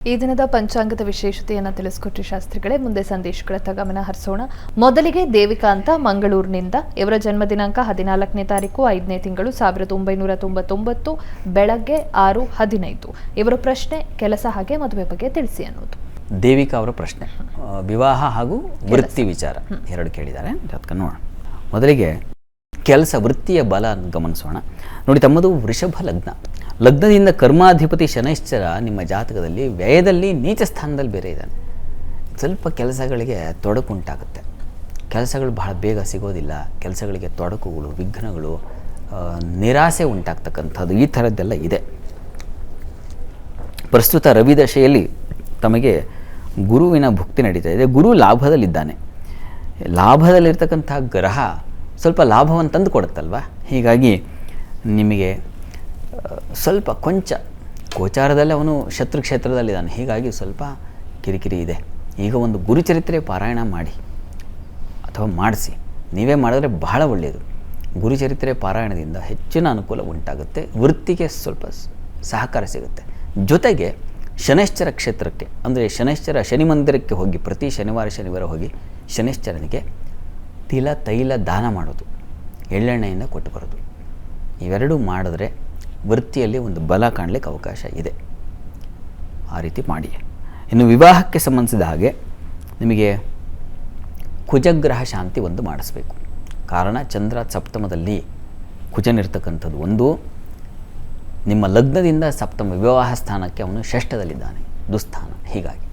ಈ ದಿನದ ಪಂಚಾಂಗದ ವಿಶೇಷತೆಯನ್ನು ತಿಳಿಸಿಕೊಟ್ಟಿ ಶಾಸ್ತ್ರಿಗಳೇ. ಮುಂದೆ ಸಂದೇಶಗಳತ್ತ ಗಮನ ಹರಿಸೋಣ. ಮೊದಲಿಗೆ ದೇವಿಕಾ ಅಂತ ಮಂಗಳೂರಿನಿಂದ, ಇವರ ಜನ್ಮ ದಿನಾಂಕ 14ನೇ ತಾರೀಕು 5ನೇ ತಿಂಗಳು 1999 ಬೆಳಗ್ಗೆ 6:15. ಇವರ ಪ್ರಶ್ನೆ ಕೆಲಸ ಹಾಗೆ ಮದುವೆ ಬಗ್ಗೆ ತಿಳಿಸಿ ಅನ್ನೋದು. ದೇವಿಕಾ ಅವರ ಪ್ರಶ್ನೆ ವಿವಾಹ ಹಾಗೂ ವೃತ್ತಿ ವಿಚಾರ ಎರಡು ಕೇಳಿದ್ದಾರೆ. ಅದಕ್ಕೆ ನೋಡೋಣ. ಮೊದಲಿಗೆ ಕೆಲಸ ವೃತ್ತಿಯ ಬಲ ಗಮನಿಸೋಣ. ನೋಡಿ, ತಮ್ಮದು ವೃಷಭ ಲಗ್ನ. ಲಗ್ನದಿಂದ ಕರ್ಮಾಧಿಪತಿ ಶನೈಶ್ಚರ ನಿಮ್ಮ ಜಾತಕದಲ್ಲಿ ವ್ಯಯದಲ್ಲಿ ನೀಚ ಸ್ಥಾನದಲ್ಲಿ ಬೇರೆ ಇದ್ದಾನೆ. ಸ್ವಲ್ಪ ಕೆಲಸಗಳಿಗೆ ತೊಡಕುಂಟಾಗುತ್ತೆ. ಕೆಲಸಗಳು ಬಹಳ ಬೇಗ ಸಿಗೋದಿಲ್ಲ. ಕೆಲಸಗಳಿಗೆ ತೊಡಕುಗಳು, ವಿಘ್ನಗಳು, ನಿರಾಸೆ ಉಂಟಾಗ್ತಕ್ಕಂಥದ್ದು ಈ ಥರದ್ದೆಲ್ಲ ಇದೆ. ಪ್ರಸ್ತುತ ರವಿ ದಶೆಯಲ್ಲಿ ತಮಗೆ ಗುರುವಿನ ಭುಕ್ತಿ ನಡೀತಾ ಇದೆ. ಗುರು ಲಾಭದಲ್ಲಿದ್ದಾನೆ. ಲಾಭದಲ್ಲಿರ್ತಕ್ಕಂಥ ಗ್ರಹ ಸ್ವಲ್ಪ ಲಾಭವನ್ನು ತಂದು ಕೊಡುತ್ತಲ್ವ. ಹೀಗಾಗಿ ನಿಮಗೆ ಸ್ವಲ್ಪ ಕೊಂಚ ಗೋಚಾರದಲ್ಲಿ ಅವನು ಶತ್ರು ಕ್ಷೇತ್ರದಲ್ಲಿದ್ದಾನೆ. ಹೀಗಾಗಿ ಸ್ವಲ್ಪ ಕಿರಿಕಿರಿ ಇದೆ. ಈಗ ಒಂದು ಗುರುಚರಿತ್ರೆ ಪಾರಾಯಣ ಮಾಡಿ ಅಥವಾ ಮಾಡಿಸಿ. ನೀವೇ ಮಾಡಿದ್ರೆ ಬಹಳ ಒಳ್ಳೆಯದು. ಗುರುಚರಿತ್ರೆ ಪಾರಾಯಣದಿಂದ ಹೆಚ್ಚಿನ ಅನುಕೂಲ ಉಂಟಾಗುತ್ತೆ. ವೃತ್ತಿಗೆ ಸ್ವಲ್ಪ ಸಹಕಾರ ಸಿಗುತ್ತೆ. ಜೊತೆಗೆ ಶನೈಶ್ಚರ ಕ್ಷೇತ್ರಕ್ಕೆ, ಅಂದರೆ ಶನೈಶ್ಚರ ಶನಿ ಮಂದಿರಕ್ಕೆ ಹೋಗಿ ಪ್ರತಿ ಶನಿವಾರ ಹೋಗಿ ಶನೈಶ್ಚರನಿಗೆ ತಿಲ ತೈಲ ದಾನ ಮಾಡೋದು, ಎಳ್ಳೆಣ್ಣೆಯಿಂದ ಕೊಟ್ಟು ಬರೋದು. ಇವೆರಡೂ ಮಾಡಿದ್ರೆ ವೃತ್ತಿಯಲ್ಲಿ ಒಂದು ಬಲ ಕಾಣಲಿಕ್ಕೆ ಅವಕಾಶ ಇದೆ. ಆ ರೀತಿ ಮಾಡಿ. ಇನ್ನು ವಿವಾಹಕ್ಕೆ ಸಂಬಂಧಿಸಿದ ಹಾಗೆ ನಿಮಗೆ ಕುಜಗ್ರಹ ಶಾಂತಿ ಒಂದು ಮಾಡಿಸ್ಬೇಕು. ಕಾರಣ ಚಂದ್ರ ಸಪ್ತಮದಲ್ಲಿ ಕುಜನಿರ್ತಕ್ಕಂಥದ್ದು. ಒಂದು ನಿಮ್ಮ ಲಗ್ನದಿಂದ ಸಪ್ತಮ ವಿವಾಹ ಸ್ಥಾನಕ್ಕೆ ಅವನು ಷಷ್ಠದಲ್ಲಿದ್ದಾನೆ, ದುಸ್ಥಾನ. ಹೀಗಾಗಿ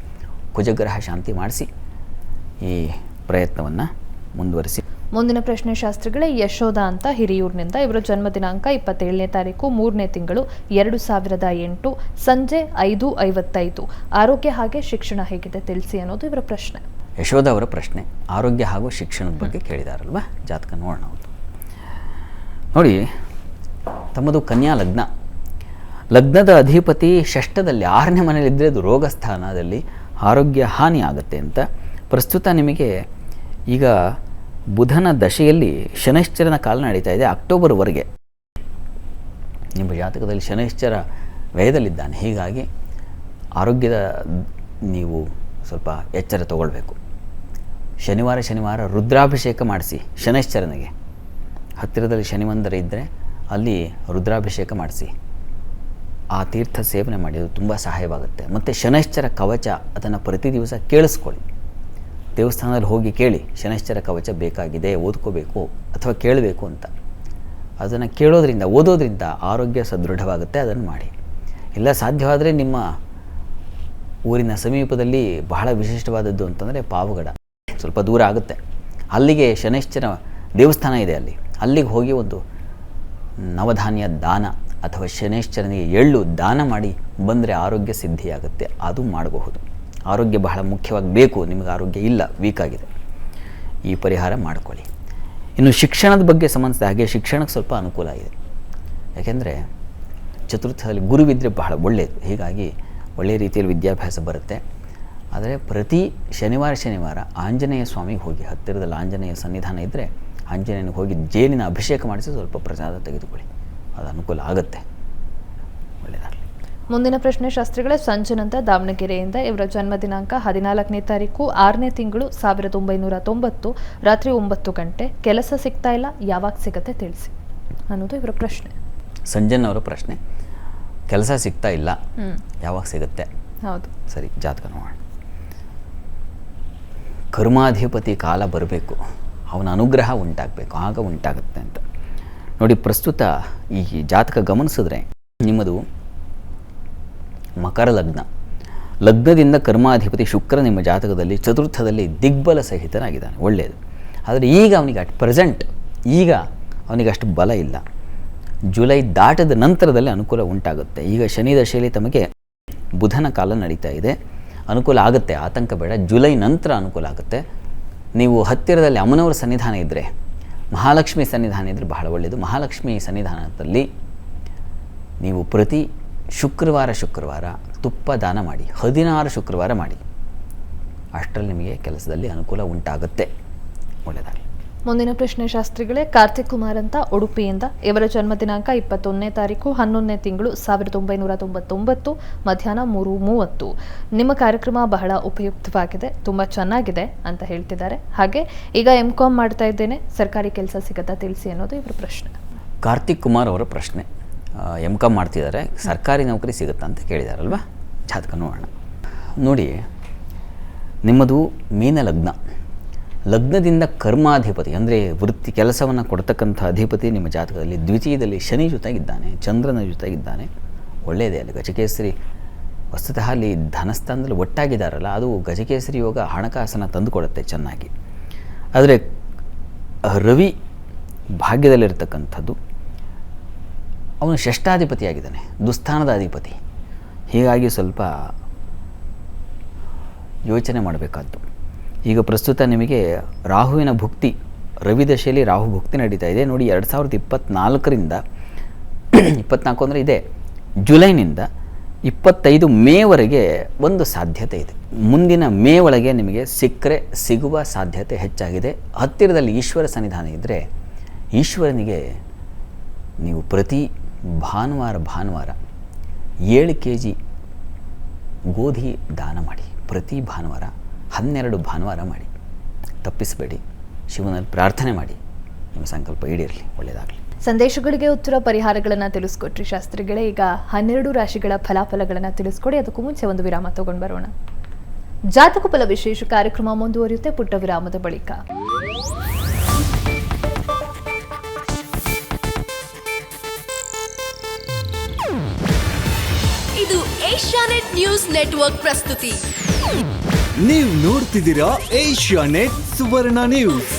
ಕುಜಗ್ರಹ ಶಾಂತಿ ಮಾಡಿಸಿ ಈ ಪ್ರಯತ್ನವನ್ನು ಮುಂದುವರಿಸಿ. ಮುಂದಿನ ಪ್ರಶ್ನೆ ಶಾಸ್ತ್ರಿಗಳೇ, ಯಶೋಧ ಅಂತ ಹಿರಿಯೂರಿನಿಂದ, ಇವರ ಜನ್ಮ ದಿನಾಂಕ 27ನೇ ತಾರೀಕು 3ನೇ ತಿಂಗಳು 2008 ಸಂಜೆ 5:55. ಆರೋಗ್ಯ ಹಾಗೆ ಶಿಕ್ಷಣ ಹೇಗಿದೆ ತಿಳಿಸಿ ಅನ್ನೋದು ಇವರ ಪ್ರಶ್ನೆ. ಯಶೋಧ ಅವರ ಪ್ರಶ್ನೆ ಆರೋಗ್ಯ ಹಾಗೂ ಶಿಕ್ಷಣದ ಬಗ್ಗೆ ಕೇಳಿದಾರಲ್ವ. ಜಾತಕ ನೋಡೋಣ. ನೋಡಿ, ತಮ್ಮದು ಕನ್ಯಾ ಲಗ್ನ. ಲಗ್ನದ ಅಧಿಪತಿ ಷಷ್ಠದಲ್ಲಿ 6ನೇ ಮನೆಯಲ್ಲಿದ್ದರೆ ಅದು ರೋಗ ಸ್ಥಾನದಲ್ಲಿ ಆರೋಗ್ಯ ಹಾನಿ ಆಗುತ್ತೆ ಅಂತ. ಪ್ರಸ್ತುತ ನಿಮಗೆ ಈಗ ಬುಧನ ದಶೆಯಲ್ಲಿ ಶನೈಶ್ಚರನ ಕಾಲ ನಡೀತಾ ಇದೆ ಅಕ್ಟೋಬರ್ವರೆಗೆ. ನಿಮ್ಮ ಜಾತಕದಲ್ಲಿ ಶನೈಶ್ಚರ ವ್ಯಯದಲ್ಲಿದ್ದಾನೆ. ಹೀಗಾಗಿ ಆರೋಗ್ಯದ ನೀವು ಸ್ವಲ್ಪ ಎಚ್ಚರ ತಗೊಳ್ಬೇಕು. ಶನಿವಾರ ರುದ್ರಾಭಿಷೇಕ ಮಾಡಿಸಿ ಶನೈಶ್ಚರನಿಗೆ. ಹತ್ತಿರದಲ್ಲಿ ಶನಿ ಮಂದಿರ ಇದ್ದರೆ ಅಲ್ಲಿ ರುದ್ರಾಭಿಷೇಕ ಮಾಡಿಸಿ ಆ ತೀರ್ಥ ಸೇವನೆ ಮಾಡಿ. ಅದು ತುಂಬ ಸಹಾಯವಾಗುತ್ತೆ. ಮತ್ತು ಶನೈಶ್ಚರ ಕವಚ ಅದನ್ನು ಪ್ರತಿ ದಿವಸ ಕೇಳಿಸ್ಕೊಳ್ಳಿ. ದೇವಸ್ಥಾನದಲ್ಲಿ ಹೋಗಿ ಕೇಳಿ, ಶನೈಶ್ಚರ ಕವಚ ಬೇಕಾಗಿದೆ, ಓದ್ಕೋಬೇಕು ಅಥವಾ ಕೇಳಬೇಕು ಅಂತ. ಅದನ್ನು ಕೇಳೋದ್ರಿಂದ, ಓದೋದ್ರಿಂದ ಆರೋಗ್ಯ ಸದೃಢವಾಗುತ್ತೆ. ಅದನ್ನು ಮಾಡಿ. ಇಲ್ಲ ಸಾಧ್ಯವಾದರೆ ನಿಮ್ಮ ಊರಿನ ಸಮೀಪದಲ್ಲಿ ಬಹಳ ವಿಶಿಷ್ಟವಾದದ್ದು ಅಂತಂದರೆ ಪಾವಗಡ, ಸ್ವಲ್ಪ ದೂರ ಆಗುತ್ತೆ. ಅಲ್ಲಿಗೆ ಶನೈಶ್ಚರ ದೇವಸ್ಥಾನ ಇದೆ. ಅಲ್ಲಿಗೆ ಹೋಗಿ ಒಂದು ನವಧಾನ್ಯ ದಾನ ಅಥವಾ ಶನೈಶ್ಚರನಿಗೆ ಎಳ್ಳು ದಾನ ಮಾಡಿ ಬಂದರೆ ಆರೋಗ್ಯ ಸಿದ್ಧಿಯಾಗುತ್ತೆ. ಅದು ಮಾಡಬಹುದು. ಆರೋಗ್ಯ ಬಹಳ ಮುಖ್ಯವಾಗಿ ಬೇಕು. ನಿಮಗೆ ಆರೋಗ್ಯ ಇಲ್ಲ, ವೀಕ್ ಆಗಿದೆ, ಈ ಪರಿಹಾರ ಮಾಡಿಕೊಳ್ಳಿ. ಇನ್ನು ಶಿಕ್ಷಣದ ಬಗ್ಗೆ ಸಂಬಂಧಿಸಿದ ಹಾಗೆ ಶಿಕ್ಷಣಕ್ಕೆ ಸ್ವಲ್ಪ ಅನುಕೂಲ ಇದೆ. ಯಾಕೆಂದರೆ ಚತುರ್ಥದಲ್ಲಿ ಗುರುವಿದ್ದರೆ ಬಹಳ ಒಳ್ಳೆಯದು. ಹೀಗಾಗಿ ಒಳ್ಳೆಯ ರೀತಿಯಲ್ಲಿ ವಿದ್ಯಾಭ್ಯಾಸ ಬರುತ್ತೆ. ಆದರೆ ಪ್ರತಿ ಶನಿವಾರ ಆಂಜನೇಯ ಸ್ವಾಮಿಗೆ ಹೋಗಿ, ಹತ್ತಿರದಲ್ಲಿ ಆಂಜನೇಯ ಸನ್ನಿಧಾನ ಇದ್ದರೆ ಆಂಜನೇಯನಿಗೆ ಹೋಗಿ ಜೇನಿನ ಅಭಿಷೇಕ ಮಾಡಿಸಿ ಸ್ವಲ್ಪ ಪ್ರಸಾದ ತೆಗೆದುಕೊಳ್ಳಿ. ಅದು ಅನುಕೂಲ ಆಗುತ್ತೆ. ಒಳ್ಳೆಯದಾಗಲಿ. ಮುಂದಿನ ಪ್ರಶ್ನೆ ಶಾಸ್ತ್ರಿಗಳೇ, ಸಂಜನ್ ಅಂತ ದಾವಣಗೆರೆಯಿಂದ, ಇವರ ಜನ್ಮ ದಿನಾಂಕ 14ನೇ ತಾರೀಕು 6ನೇ ತಿಂಗಳು 1990 ರಾತ್ರಿ 9 ಗಂಟೆ. ಕೆಲಸ ಸಿಗ್ತಾ ಇಲ್ಲ, ಯಾವಾಗ ಸಿಗತ್ತೆ ತಿಳಿಸಿ ಅನ್ನೋದು ಇವರ ಪ್ರಶ್ನೆ. ಸಂಜನ್ ಅವರ ಪ್ರಶ್ನೆ ಕೆಲಸ ಸಿಗ್ತಾ ಇಲ್ಲ, ಯಾವಾಗ ಸಿಗುತ್ತೆ? ಹೌದು, ಸರಿ. ಜಾತಕ ನೋಡೋಣ. ಕರ್ಮಾಧಿಪತಿ ಕಾಲ ಬರಬೇಕು, ಅವನ ಅನುಗ್ರಹ ಉಂಟಾಗಬೇಕು, ಆಗ ಉಂಟಾಗುತ್ತೆ ಅಂತ. ನೋಡಿ, ಪ್ರಸ್ತುತ ಈ ಜಾತಕ ಗಮನಿಸಿದ್ರೆ ನಿಮ್ಮದು ಮಕರ ಲಗ್ನ. ಲಗ್ನದಿಂದ ಕರ್ಮಾಧಿಪತಿ ಶುಕ್ರ ನಿಮ್ಮ ಜಾತಕದಲ್ಲಿ ಚತುರ್ಥದಲ್ಲಿ ದಿಗ್ಬಲ ಸಹಿತನಾಗಿದ್ದಾನೆ. ಒಳ್ಳೆಯದು. ಆದರೆ ಈಗ ಅವನಿಗೆ ಈಗ ಅವನಿಗೆ ಅಷ್ಟು ಬಲ ಇಲ್ಲ. ಜುಲೈ ದಾಟದ ನಂತರದಲ್ಲಿ ಅನುಕೂಲ ಉಂಟಾಗುತ್ತೆ. ಈಗ ಶನಿ ದಶೆಯಲ್ಲಿ ತಮಗೆ ಬುಧನ ಕಾಲ ನಡೀತಾ ಇದೆ. ಅನುಕೂಲ ಆಗುತ್ತೆ, ಆತಂಕ ಬೇಡ. ಜುಲೈ ನಂತರ ಅನುಕೂಲ ಆಗುತ್ತೆ. ನೀವು ಹತ್ತಿರದಲ್ಲಿ ಅಮ್ಮನವರ ಸನ್ನಿಧಾನ ಇದ್ದರೆ, ಮಹಾಲಕ್ಷ್ಮಿ ಸನ್ನಿಧಾನ ಇದ್ದರೆ ಬಹಳ ಒಳ್ಳೆಯದು. ಮಹಾಲಕ್ಷ್ಮಿ ಸನ್ನಿಧಾನದಲ್ಲಿ ನೀವು ಪ್ರತಿ ಶುಕ್ರವಾರ ತುಪ್ಪ ದಾನ ಮಾಡಿ. 16 ಶುಕ್ರವಾರ ಮಾಡಿ. ಅಷ್ಟರಲ್ಲಿ ನಿಮಗೆ ಕೆಲಸದಲ್ಲಿ ಅನುಕೂಲ ಉಂಟಾಗುತ್ತೆ. ಒಳ್ಳೆಯದಾಗಲಿ. ಮುಂದಿನ ಪ್ರಶ್ನೆ ಶಾಸ್ತ್ರಿಗಳೇ, ಕಾರ್ತಿಕ್ ಕುಮಾರ್ ಅಂತ ಉಡುಪಿಯಿಂದ, ಇವರ ಜನ್ಮ ದಿನಾಂಕ 21ನೇ ತಾರೀಕು 11ನೇ ತಿಂಗಳು 1999 ಮಧ್ಯಾಹ್ನ 3:30. ನಿಮ್ಮ ಕಾರ್ಯಕ್ರಮ ಬಹಳ ಉಪಯುಕ್ತವಾಗಿದೆ, ತುಂಬ ಚೆನ್ನಾಗಿದೆ ಅಂತ ಹೇಳ್ತಿದ್ದಾರೆ. ಹಾಗೆ ಈಗ MCOM ಮಾಡ್ತಾ ಇದ್ದೇನೆ, ಸರ್ಕಾರಿ ಕೆಲಸ ಸಿಗತ್ತಾ ತಿಳಿಸಿ ಅನ್ನೋದು ಇವರ ಪ್ರಶ್ನೆ. ಕಾರ್ತಿಕ್ ಕುಮಾರ್ ಅವರ ಪ್ರಶ್ನೆ, MCOM ಮಾಡ್ತಿದ್ದಾರೆ, ಸರ್ಕಾರಿ ನೌಕರಿ ಸಿಗುತ್ತಾ ಅಂತ ಕೇಳಿದಾರಲ್ವ. ಜಾತಕ ನೋಡೋಣ. ನೋಡಿ, ನಿಮ್ಮದು ಮೀನ ಲಗ್ನ, ಲಗ್ನದಿಂದ ಕರ್ಮಾಧಿಪತಿ ಅಂದರೆ ವೃತ್ತಿ ಕೆಲಸವನ್ನು ಕೊಡ್ತಕ್ಕಂಥ ಅಧಿಪತಿ ನಿಮ್ಮ ಜಾತಕದಲ್ಲಿ ದ್ವಿತೀಯದಲ್ಲಿ ಶನಿ ಜೊತೆಗಿದ್ದಾನೆ, ಚಂದ್ರನ ಜೊತೆಗಿದ್ದಾನೆ. ಒಳ್ಳೆಯದೇ. ಅಲ್ಲಿ ಗಜಕೇಸರಿ ವಸ್ತುತಃ ಅಲ್ಲಿ ಧನಸ್ಥಾನದಲ್ಲಿ ಒಟ್ಟಾಗಿದ್ದಾರಲ್ಲ, ಅದು ಗಜಕೇಸರಿ ಯೋಗ ಹಣಕಾಸನ್ನು ತಂದುಕೊಡುತ್ತೆ ಚೆನ್ನಾಗಿ. ಆದರೆ ರವಿ ಭಾಗ್ಯದಲ್ಲಿರ್ತಕ್ಕಂಥದ್ದು, ಅವನು ಷಷ್ಠಾಧಿಪತಿಯಾಗಿದ್ದಾನೆ, ದುಸ್ಥಾನದ ಅಧಿಪತಿ. ಹೀಗಾಗಿ ಸ್ವಲ್ಪ ಯೋಚನೆ ಮಾಡಬೇಕಾದ್ದು. ಈಗ ಪ್ರಸ್ತುತ ನಿಮಗೆ ರಾಹುವಿನ ಭುಕ್ತಿ, ರವಿ ದಶೆಯಲ್ಲಿ ರಾಹು ಭುಕ್ತಿ ನಡೀತಾ ಇದೆ ನೋಡಿ. 2024ರಿಂದ 24 ಅಂದರೆ ಇದೆ ಜುಲೈನಿಂದ 25 ಮೇವರೆಗೆ ಒಂದು ಸಾಧ್ಯತೆ ಇದೆ. ಮುಂದಿನ ಮೇ ಒಳಗೆ ನಿಮಗೆ ಸಿಕ್ಕರೆ ಸಿಗುವ ಸಾಧ್ಯತೆ ಹೆಚ್ಚಾಗಿದೆ. ಹತ್ತಿರದಲ್ಲಿ ಈಶ್ವರ ಸನ್ನಿಧಾನ ಇದ್ದರೆ ಈಶ್ವರನಿಗೆ ನೀವು ಪ್ರತಿ ಭಾನುವಾರ 7 kg ಗೋಧಿ ದಾನ ಮಾಡಿ. ಪ್ರತಿ ಭಾನುವಾರ 12 ಭಾನುವಾರ ಮಾಡಿ, ತಪ್ಪಿಸಬೇಡಿ. ಶಿವನಲ್ಲಿ ಪ್ರಾರ್ಥನೆ ಮಾಡಿ, ನಿಮ್ಮ ಸಂಕಲ್ಪ ಈಡೇರಲಿ, ಒಳ್ಳೆಯದಾಗಲಿ. ಸಂದೇಶಗಳಿಗೆ ಉತ್ತರ ಪರಿಹಾರಗಳನ್ನು ತಿಳಿಸ್ಕೊಟ್ರಿ ಶಾಸ್ತ್ರಿಗಳೇ. ಈಗ 12 ರಾಶಿಗಳ ಫಲಾಫಲಗಳನ್ನು ತಿಳಿಸ್ಕೊಡಿ. ಅದಕ್ಕೂ ಮುಂಚೆ ಒಂದು ವಿರಾಮ ತಗೊಂಡು ಬರೋಣ. ಜಾತಕ ಫಲ ವಿಶೇಷ ಕಾರ್ಯಕ್ರಮ ಮುಂದುವರಿಯುತ್ತೆ ಪುಟ್ಟ ವಿರಾಮದ ಬಳಿಕ. ಇದು ಏಷ್ಯಾನೆಟ್ ನ್ಯೂಸ್ ನೆಟ್ವರ್ಕ್ ಪ್ರಸ್ತುತಿ. ನೀವು ನೋಡ್ತಿದ್ದೀರಾ ಏಷ್ಯಾನೆಟ್ ಸುವರ್ಣ ನ್ಯೂಸ್.